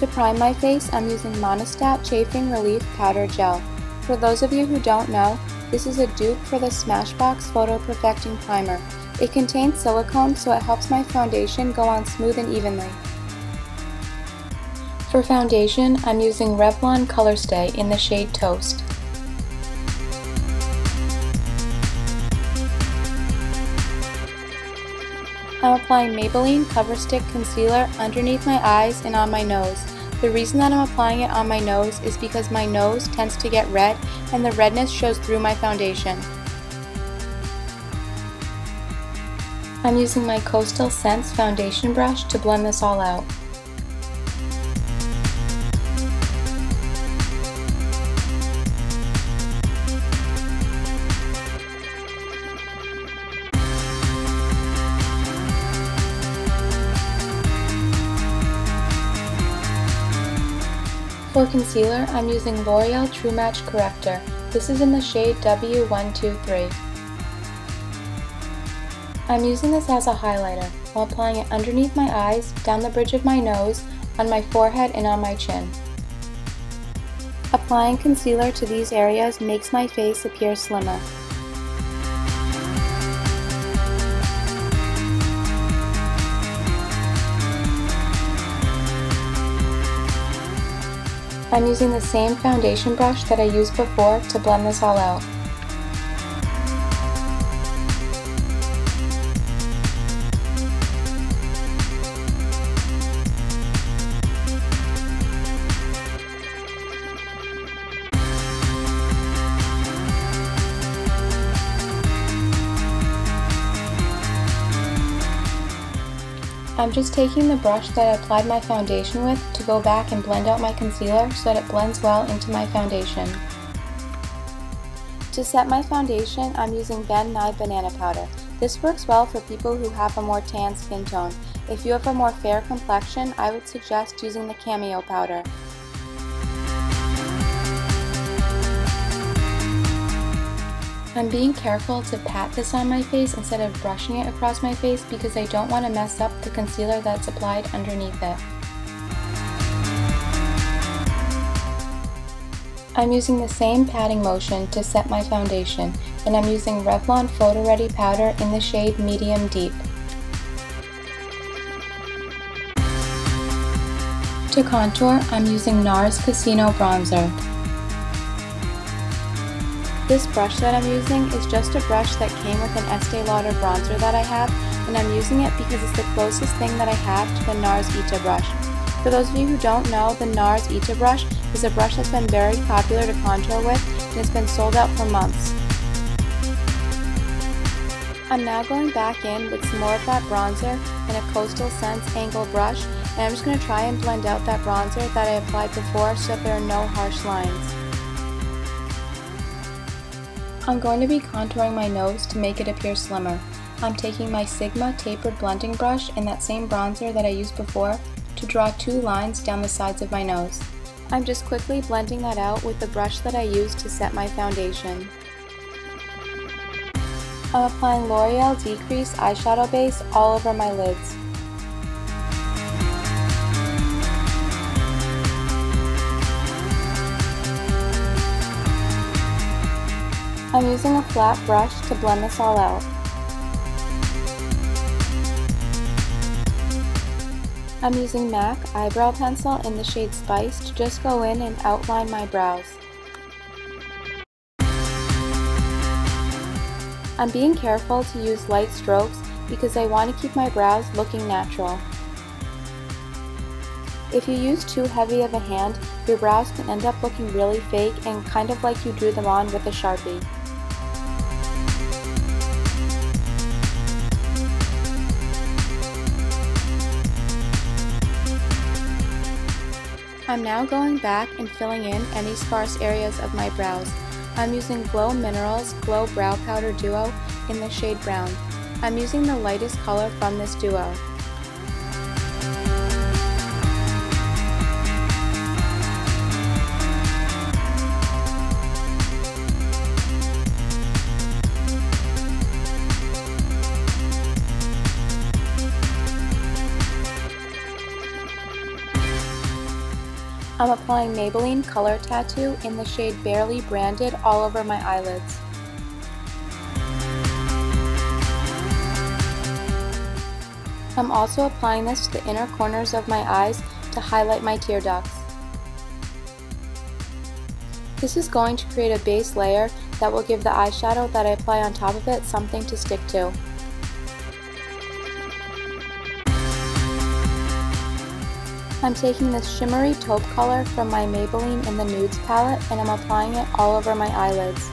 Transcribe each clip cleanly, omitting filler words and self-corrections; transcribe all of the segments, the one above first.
To prime my face, I'm using Monistat Chafing Relief Powder Gel. For those of you who don't know, this is a dupe for the Smashbox Photo Perfecting Primer. It contains silicone, so it helps my foundation go on smooth and evenly. For foundation, I'm using Revlon Colorstay in the shade Toast. I'm applying Maybelline Coverstick Concealer underneath my eyes and on my nose. The reason that I'm applying it on my nose is because my nose tends to get red and the redness shows through my foundation. I'm using my Coastal Scents foundation brush to blend this all out. For concealer, I'm using L'Oreal True Match Corrector. This is in the shade W123. I'm using this as a highlighter while applying it underneath my eyes, down the bridge of my nose, on my forehead, and on my chin. Applying concealer to these areas makes my face appear slimmer. I'm using the same foundation brush that I used before to blend this all out. I'm just taking the brush that I applied my foundation with to go back and blend out my concealer so that it blends well into my foundation. To set my foundation, I'm using Ben Nye Banana Powder. This works well for people who have a more tan skin tone. If you have a more fair complexion, I would suggest using the Cameo powder. I'm being careful to pat this on my face instead of brushing it across my face because I don't want to mess up the concealer that's applied underneath it. I'm using the same patting motion to set my foundation, and I'm using Revlon Photo Ready Powder in the shade Medium Deep. To contour, I'm using Nars Casino Bronzer. This brush that I'm using is just a brush that came with an Estee Lauder bronzer that I have, and I'm using it because it's the closest thing that I have to the Nars Ita brush. For those of you who don't know, the Nars Ita brush is a brush that's been very popular to contour with, and it's been sold out for months. I'm now going back in with some more of that bronzer and a Coastal Scents angle brush, and I'm just going to try and blend out that bronzer that I applied before so that there are no harsh lines. I'm going to be contouring my nose to make it appear slimmer. I'm taking my Sigma tapered blending brush and that same bronzer that I used before to draw two lines down the sides of my nose. I'm just quickly blending that out with the brush that I used to set my foundation. I'm applying L'Oreal De-Crease eyeshadow base all over my lids. I'm using a flat brush to blend this all out. I'm using MAC Eyebrow Pencil in the shade Spice to just go in and outline my brows. I'm being careful to use light strokes because I want to keep my brows looking natural. If you use too heavy of a hand, your brows can end up looking really fake and kind of like you drew them on with a Sharpie. I'm now going back and filling in any sparse areas of my brows. I'm using glominerals gloBrow Powder Duo in the shade Brown. I'm using the lightest color from this duo. I'm applying Maybelline Color Tattoo in the shade Barely Branded all over my eyelids. I'm also applying this to the inner corners of my eyes to highlight my tear ducts. This is going to create a base layer that will give the eyeshadow that I apply on top of it something to stick to. I'm taking this shimmery taupe color from my Maybelline in the Nudes palette and I'm applying it all over my eyelids.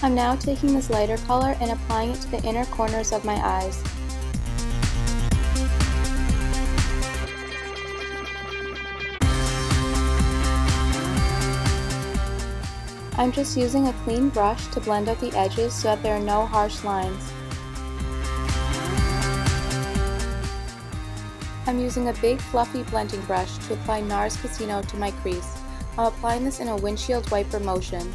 I'm now taking this lighter color and applying it to the inner corners of my eyes. I'm just using a clean brush to blend out the edges so that there are no harsh lines. I'm using a big fluffy blending brush to apply Nars Casino to my crease. I'm applying this in a windshield wiper motion.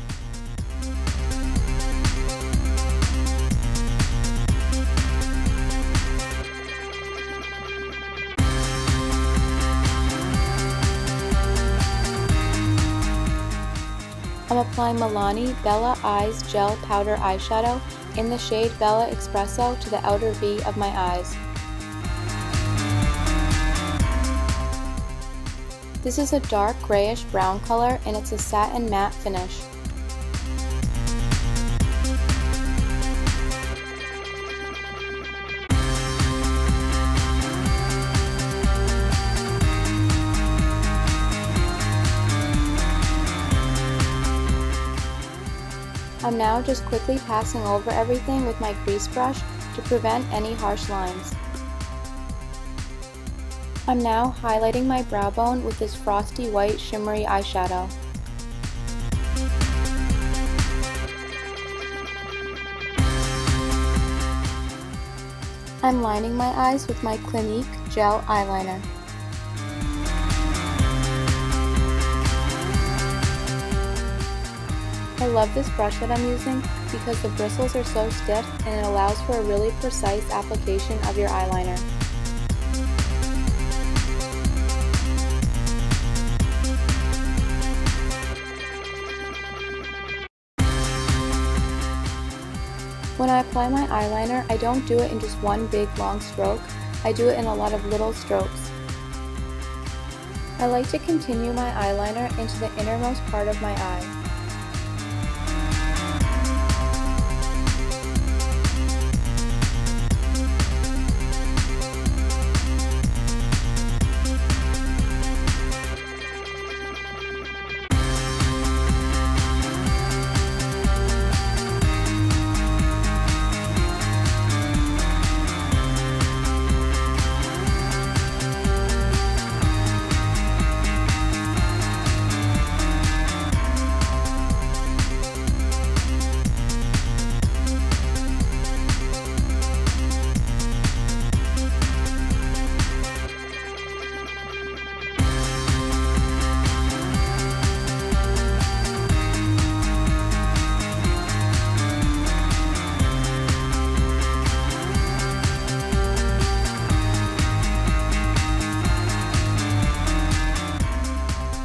I'm applying Milani Bella Eyes Gel Powder Eyeshadow in the shade Bella Espresso to the outer V of my eyes. This is a dark grayish brown color and it's a satin matte finish. I'm now just quickly passing over everything with my crease brush to prevent any harsh lines. I'm now highlighting my brow bone with this frosty white shimmery eyeshadow. I'm lining my eyes with my Clinique gel eyeliner. I love this brush that I'm using because the bristles are so stiff and it allows for a really precise application of your eyeliner. When I apply my eyeliner, I don't do it in just one big long stroke, I do it in a lot of little strokes. I like to continue my eyeliner into the innermost part of my eye.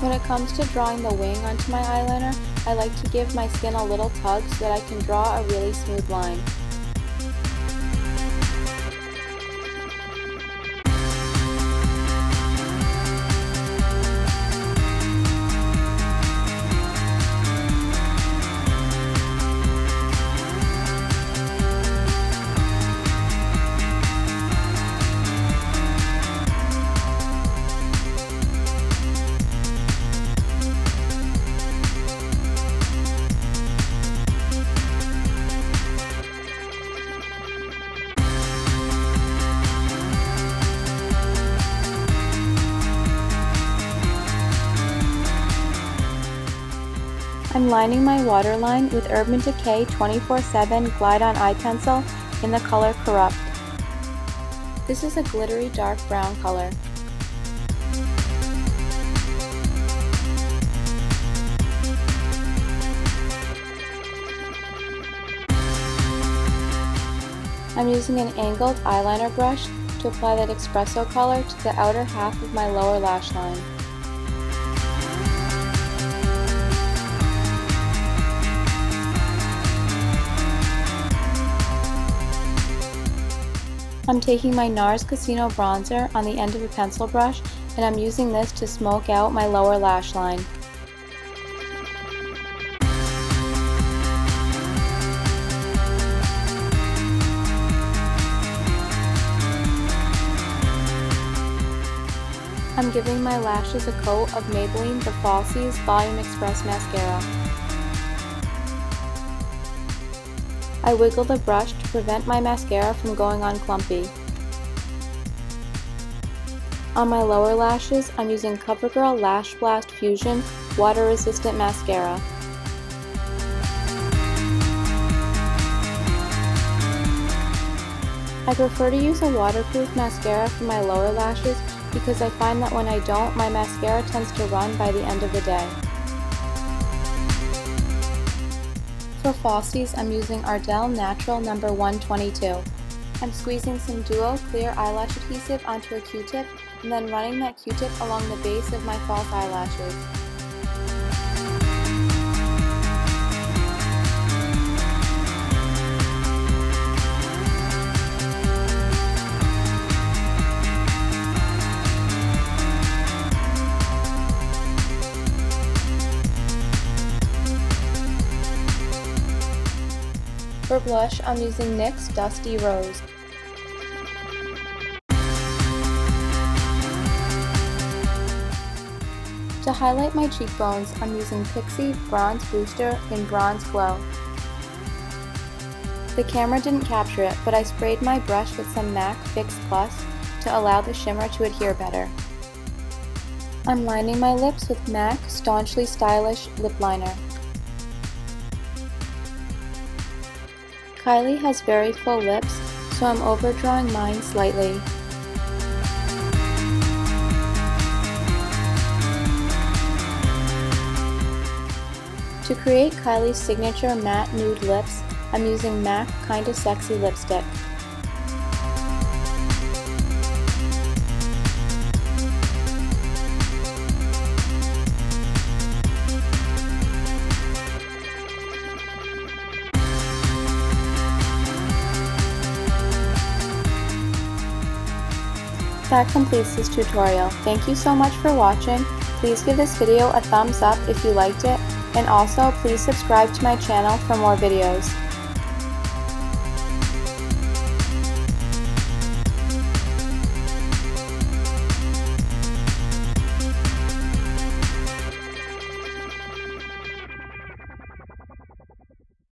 When it comes to drawing the wing onto my eyeliner, I like to give my skin a little tug so that I can draw a really smooth line. I'm lining my waterline with Urban Decay 24/7 Glide On Eye Pencil in the color Corrupt. This is a glittery dark brown color. I'm using an angled eyeliner brush to apply that espresso color to the outer half of my lower lash line. I'm taking my Nars Casino bronzer on the end of a pencil brush, and I'm using this to smoke out my lower lash line. I'm giving my lashes a coat of Maybelline the Falsies Volume Express Mascara. I wiggle the brush to prevent my mascara from going on clumpy. On my lower lashes, I'm using Covergirl Lash Blast Fusion Water Resistant Mascara. I prefer to use a waterproof mascara for my lower lashes because I find that when I don't, my mascara tends to run by the end of the day. For falsies, I'm using Ardell Natural No. 122. I'm squeezing some Duo clear eyelash adhesive onto a Q-tip and then running that Q-tip along the base of my false eyelashes. For blush, I'm using NYX Dusty Rose. To highlight my cheekbones, I'm using Pixie Bronze Booster in Bronze Glow. The camera didn't capture it, but I sprayed my brush with some MAC Fix Plus to allow the shimmer to adhere better. I'm lining my lips with MAC Staunchly Stylish Lip Liner. Kylie has very full lips, so I'm overdrawing mine slightly. To create Kylie's signature matte nude lips, I'm using MAC Kinda Sexy lipstick. That completes this tutorial. Thank you so much for watching. Please give this video a thumbs up if you liked it, and also please subscribe to my channel for more videos.